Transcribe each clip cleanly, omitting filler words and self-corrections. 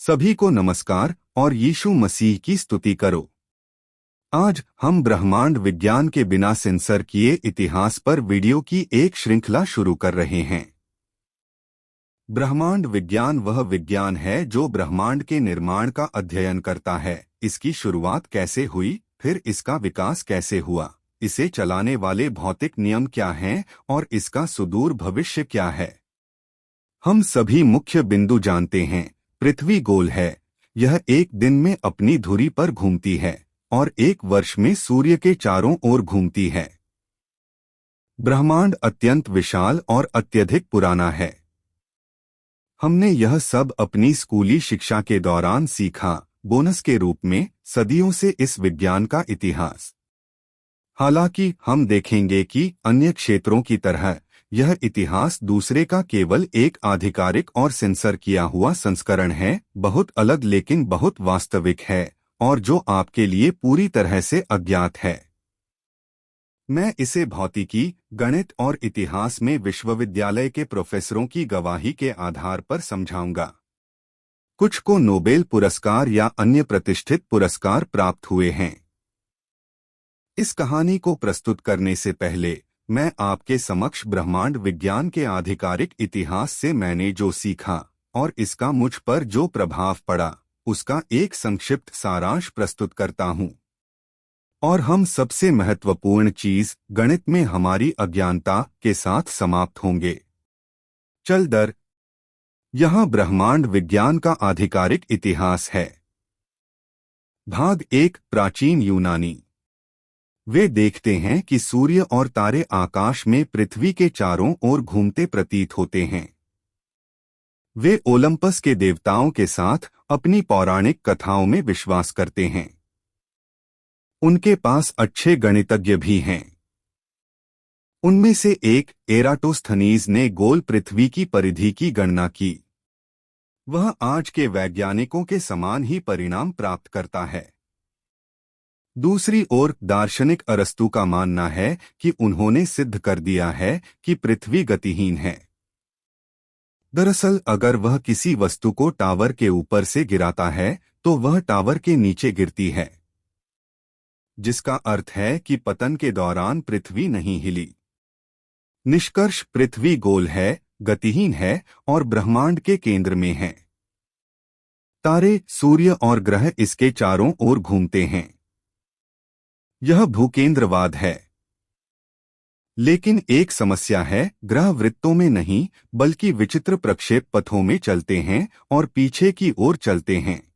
सभी को नमस्कार और यीशु मसीह की स्तुति करो। आज हम ब्रह्मांड विज्ञान के बिना सेंसर किए इतिहास पर वीडियो की एक श्रृंखला शुरू कर रहे हैं। ब्रह्मांड विज्ञान वह विज्ञान है जो ब्रह्मांड के निर्माण का अध्ययन करता है। इसकी शुरुआत कैसे हुई, फिर इसका विकास कैसे हुआ, इसे चलाने वाले भौतिक नियम क्या हैं और इसका सुदूर भविष्य क्या है। हम सभी मुख्य बिंदु जानते हैं। पृथ्वी गोल है, यह एक दिन में अपनी धुरी पर घूमती है और एक वर्ष में सूर्य के चारों ओर घूमती है। ब्रह्मांड अत्यंत विशाल और अत्यधिक पुराना है। हमने यह सब अपनी स्कूली शिक्षा के दौरान सीखा, बोनस के रूप में सदियों से इस विज्ञान का इतिहास। हालांकि हम देखेंगे कि अन्य क्षेत्रों की तरह यह इतिहास दूसरे का केवल एक आधिकारिक और सेंसर किया हुआ संस्करण है, बहुत अलग लेकिन बहुत वास्तविक है और जो आपके लिए पूरी तरह से अज्ञात है। मैं इसे भौतिकी, गणित और इतिहास में विश्वविद्यालय के प्रोफेसरों की गवाही के आधार पर समझाऊंगा। कुछ को नोबेल पुरस्कार या अन्य प्रतिष्ठित पुरस्कार प्राप्त हुए हैं। इस कहानी को प्रस्तुत करने से पहले मैं आपके समक्ष ब्रह्मांड विज्ञान के आधिकारिक इतिहास से मैंने जो सीखा और इसका मुझ पर जो प्रभाव पड़ा, उसका एक संक्षिप्त सारांश प्रस्तुत करता हूं। और हम सबसे महत्वपूर्ण चीज गणित में हमारी अज्ञानता के साथ समाप्त होंगे। यहाँ ब्रह्मांड विज्ञान का आधिकारिक इतिहास है। भाग 1, प्राचीन यूनानी। वे देखते हैं कि सूर्य और तारे आकाश में पृथ्वी के चारों ओर घूमते प्रतीत होते हैं। वे ओलंपस के देवताओं के साथ अपनी पौराणिक कथाओं में विश्वास करते हैं। उनके पास अच्छे गणितज्ञ भी हैं। उनमें से एक, एराटोस्थनीज ने गोल पृथ्वी की परिधि की गणना की। वह आज के वैज्ञानिकों के समान ही परिणाम प्राप्त करता है। दूसरी ओर दार्शनिक अरस्तु का मानना है कि उन्होंने सिद्ध कर दिया है कि पृथ्वी गतिहीन है। दरअसल अगर वह किसी वस्तु को टावर के ऊपर से गिराता है तो वह टावर के नीचे गिरती है, जिसका अर्थ है कि पतन के दौरान पृथ्वी नहीं हिली। निष्कर्ष, पृथ्वी गोल है, गतिहीन है और ब्रह्मांड के केंद्र में है। तारे, सूर्य और ग्रह इसके चारों ओर घूमते हैं। यह भूकेंद्रवाद है। लेकिन एक समस्या है, ग्रह वृत्तों में नहीं बल्कि विचित्र प्रक्षेप पथों में चलते हैं और पीछे की ओर चलते हैं।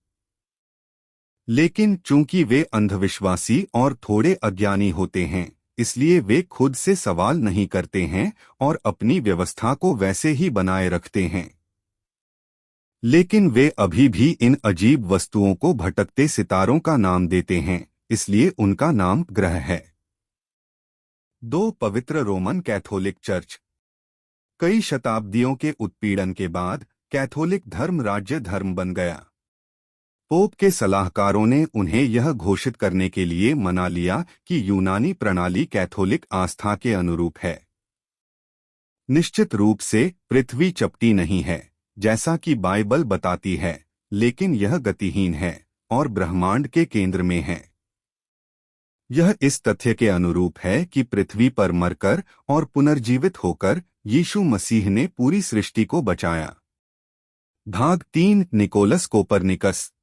लेकिन चूंकि वे अंधविश्वासी और थोड़े अज्ञानी होते हैं, इसलिए वे खुद से सवाल नहीं करते हैं और अपनी व्यवस्था को वैसे ही बनाए रखते हैं। लेकिन वे अभी भी इन अजीब वस्तुओं को भटकते सितारों का नाम देते हैं, इसलिए उनका नाम ग्रह है। 2, पवित्र रोमन कैथोलिक चर्च। कई शताब्दियों के उत्पीड़न के बाद कैथोलिक धर्म राज्य धर्म बन गया। पोप के सलाहकारों ने उन्हें यह घोषित करने के लिए मना लिया कि यूनानी प्रणाली कैथोलिक आस्था के अनुरूप है। निश्चित रूप से पृथ्वी चपटी नहीं है, जैसा कि बाइबल बताती है, लेकिन यह गतिहीन है और ब्रह्मांड के केंद्र में है। यह इस तथ्य के अनुरूप है कि पृथ्वी पर मरकर और पुनर्जीवित होकर यीशु मसीह ने पूरी सृष्टि को बचाया। भाग 3, निकोलस कोपरनिकस।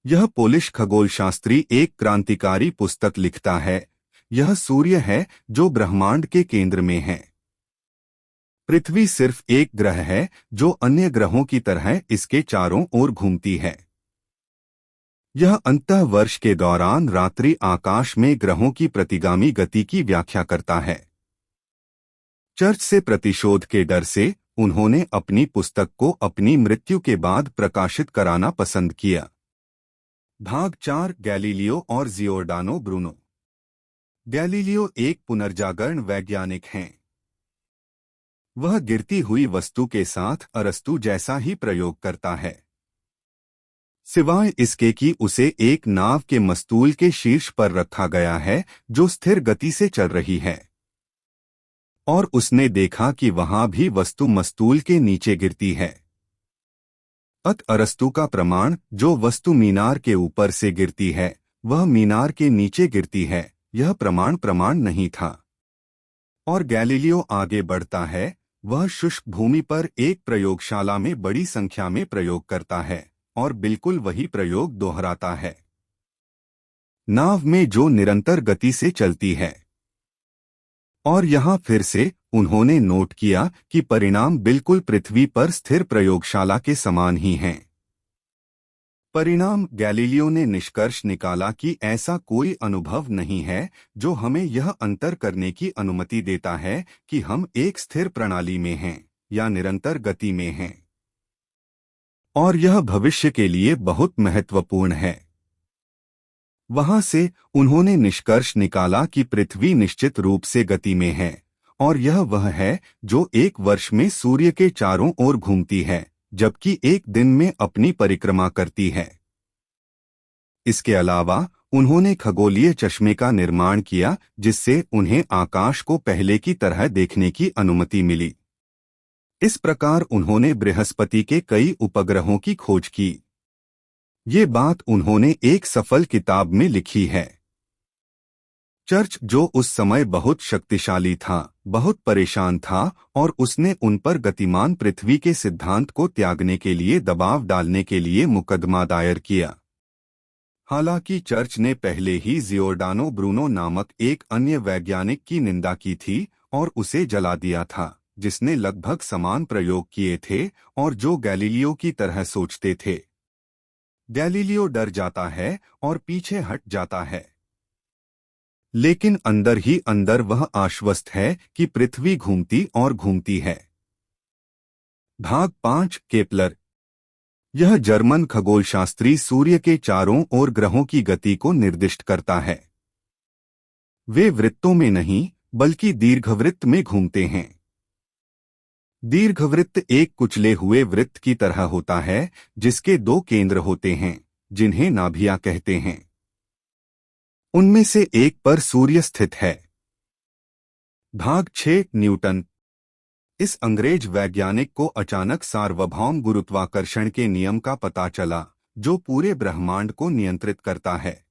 यह पोलिश खगोलशास्त्री एक क्रांतिकारी पुस्तक लिखता है। यह सूर्य है जो ब्रह्मांड के केंद्र में है। पृथ्वी सिर्फ एक ग्रह है जो अन्य ग्रहों की तरह इसके चारों ओर घूमती है। यह अंतः वर्ष के दौरान रात्रि आकाश में ग्रहों की प्रतिगामी गति की व्याख्या करता है। चर्च से प्रतिशोध के डर से उन्होंने अपनी पुस्तक को अपनी मृत्यु के बाद प्रकाशित कराना पसंद किया। भाग 4, गैलीलियो और जियोर्डानो ब्रूनो। गैलीलियो एक पुनर्जागरण वैज्ञानिक हैं। वह गिरती हुई वस्तु के साथ अरस्तु जैसा ही प्रयोग करता है, सिवाय इसके कि उसे एक नाव के मस्तूल के शीर्ष पर रखा गया है जो स्थिर गति से चल रही है। और उसने देखा कि वहां भी वस्तु मस्तूल के नीचे गिरती है। अरस्तु का प्रमाण, जो वस्तु मीनार के ऊपर से गिरती है वह मीनार के नीचे गिरती है, यह प्रमाण नहीं था। और गैलीलियो आगे बढ़ता है, वह शुष्क भूमि पर एक प्रयोगशाला में बड़ी संख्या में प्रयोग करता है और बिल्कुल वही प्रयोग दोहराता है, नाव में जो निरंतर गति से चलती है। और यहाँ फिर से उन्होंने नोट किया कि परिणाम बिल्कुल पृथ्वी पर स्थिर प्रयोगशाला के समान ही हैं। परिणाम, गैलीलियो ने निष्कर्ष निकाला कि ऐसा कोई अनुभव नहीं है जो हमें यह अंतर करने की अनुमति देता है कि हम एक स्थिर प्रणाली में हैं या निरंतर गति में हैं। और यह भविष्य के लिए बहुत महत्वपूर्ण है। वहां से उन्होंने निष्कर्ष निकाला कि पृथ्वी निश्चित रूप से गति में है, और यह वह है जो एक वर्ष में सूर्य के चारों ओर घूमती है, जबकि एक दिन में अपनी परिक्रमा करती है। इसके अलावा उन्होंने खगोलीय चश्मे का निर्माण किया, जिससे उन्हें आकाश को पहले की तरह देखने की अनुमति मिली। इस प्रकार उन्होंने बृहस्पति के कई उपग्रहों की खोज की। ये बात उन्होंने एक सफल किताब में लिखी है। चर्च, जो उस समय बहुत शक्तिशाली था, बहुत परेशान था और उसने उन पर गतिमान पृथ्वी के सिद्धांत को त्यागने के लिए दबाव डालने के लिए मुकदमा दायर किया। हालांकि चर्च ने पहले ही जियोर्डानो ब्रूनो नामक एक अन्य वैज्ञानिक की निंदा की थी और उसे जला दिया था, जिसने लगभग समान प्रयोग किए थे और जो गैलीलियो की तरह सोचते थे। गैलीलियो डर जाता है और पीछे हट जाता है, लेकिन अंदर ही अंदर वह आश्वस्त है कि पृथ्वी घूमती और घूमती है। भाग 5, केपलर। यह जर्मन खगोलशास्त्री सूर्य के चारों ओर ग्रहों की गति को निर्दिष्ट करता है। वे वृत्तों में नहीं बल्कि दीर्घवृत्त में घूमते हैं। दीर्घवृत्त एक कुचले हुए वृत्त की तरह होता है, जिसके 2 केंद्र होते हैं, जिन्हें नाभियां कहते हैं। उनमें से एक पर सूर्य स्थित है। भाग 6, न्यूटन। इस अंग्रेज वैज्ञानिक को अचानक सार्वभौम गुरुत्वाकर्षण के नियम का पता चला, जो पूरे ब्रह्मांड को नियंत्रित करता है।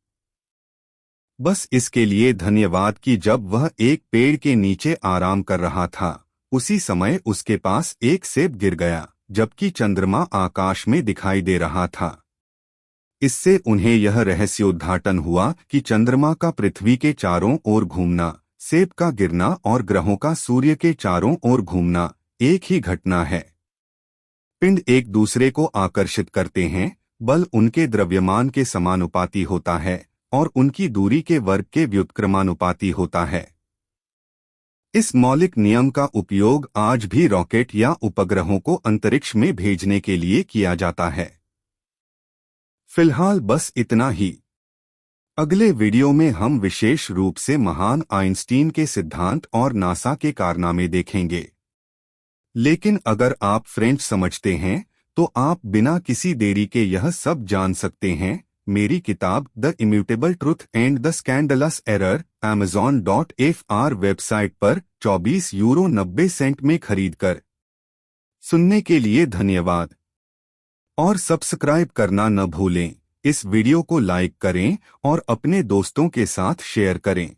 बस इसके लिए धन्यवाद कि जब वह एक पेड़ के नीचे आराम कर रहा था, उसी समय उसके पास एक सेब गिर गया, जबकि चंद्रमा आकाश में दिखाई दे रहा था। इससे उन्हें यह रहस्योद्घाटन हुआ कि चंद्रमा का पृथ्वी के चारों ओर घूमना, सेब का गिरना और ग्रहों का सूर्य के चारों ओर घूमना एक ही घटना है। पिंड एक दूसरे को आकर्षित करते हैं, बल उनके द्रव्यमान के समानुपाती होता है और उनकी दूरी के वर्ग के व्युत्क्रमानुपाती होता है। इस मौलिक नियम का उपयोग आज भी रॉकेट या उपग्रहों को अंतरिक्ष में भेजने के लिए किया जाता है। फिलहाल बस इतना ही। अगले वीडियो में हम विशेष रूप से महान आइंस्टीन के सिद्धांत और नासा के कारनामे देखेंगे। लेकिन अगर आप फ्रेंच समझते हैं तो आप बिना किसी देरी के यह सब जान सकते हैं। मेरी किताब the immutable truth and the scandalous error amazon.fr website पर 24 यूरो 90 सेंट में खरीदकर। सुनने के लिए धन्यवाद और सब्सक्राइब करना न भूलें। इस वीडियो को लाइक करें और अपने दोस्तों के साथ शेयर करें।